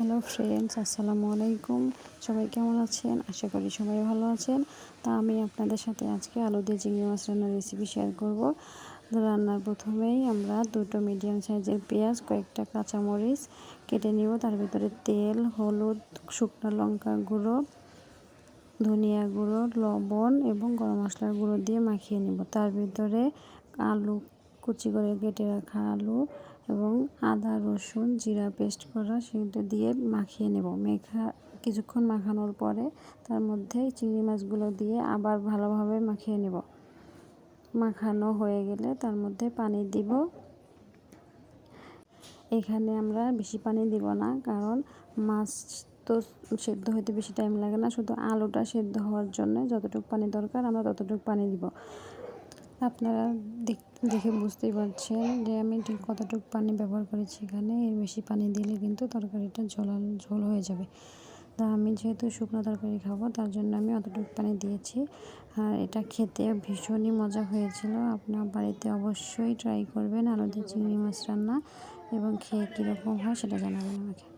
Hello friends, আসসালামু আলাইকুম। সবাই কেমন আছেন? আশা করি সবাই ভালো আছেন। তা আমি আপনাদের সাথে আজকে আলু দিয়ে চিংড়ি মাছ রান্নার রেসিপি শেয়ার করব। রান্নার প্রথমেই আমরা দুটো মিডিয়াম সাইজের পেঁয়াজ, কয়েকটা কাঁচামরিচ কেটে নিব। তার ভিতরে তেল, হলুদ, শুকনো লঙ্কার গুঁড়ো, ধনিয়া গুঁড়ো, লবণ এবং গরম মশলার গুঁড়ো দিয়ে মাখিয়ে নিব। তার ভিতরে আলু, কুচি করে কেটে রাখা আলু এবং আদা, রসুন, জিরা পেস্ট করা সেটা দিয়ে মাখিয়ে নেব। কিছুক্ষণ মাখানোর পরে তার মধ্যে চিংড়ি মাছগুলো দিয়ে আবার ভালোভাবে মাখিয়ে নেব। মাখানো হয়ে গেলে তার মধ্যে পানি দিব। এখানে আমরা বেশি পানি দিব না, কারণ মাছ তো সেদ্ধ হতে বেশি টাইম লাগে না, শুধু আলুটা সেদ্ধ হওয়ার জন্য যতটুকু পানি দরকার আমরা ততটুকু পানি দিব। আপনারা দেখে বুঝতেই পারছেন যে আমি ঠিক কতটুকু পানি ব্যবহার করেছি। এখানে এর বেশি পানি দিলে কিন্তু তরকারিটা ঝোল হয়ে যাবে। তা আমি যেহেতু শুকনো তরকারি খাবো, তার জন্য আমি অতটুকু পানি দিয়েছি। আর এটা খেতে ভীষণই মজা হয়েছিল। আপনার বাড়িতে অবশ্যই ট্রাই করবেন আলু দিয়ে চিংড়ি মাছ রান্না, এবং খেয়ে কীরকম হয় সেটা জানাবেন আমাকে।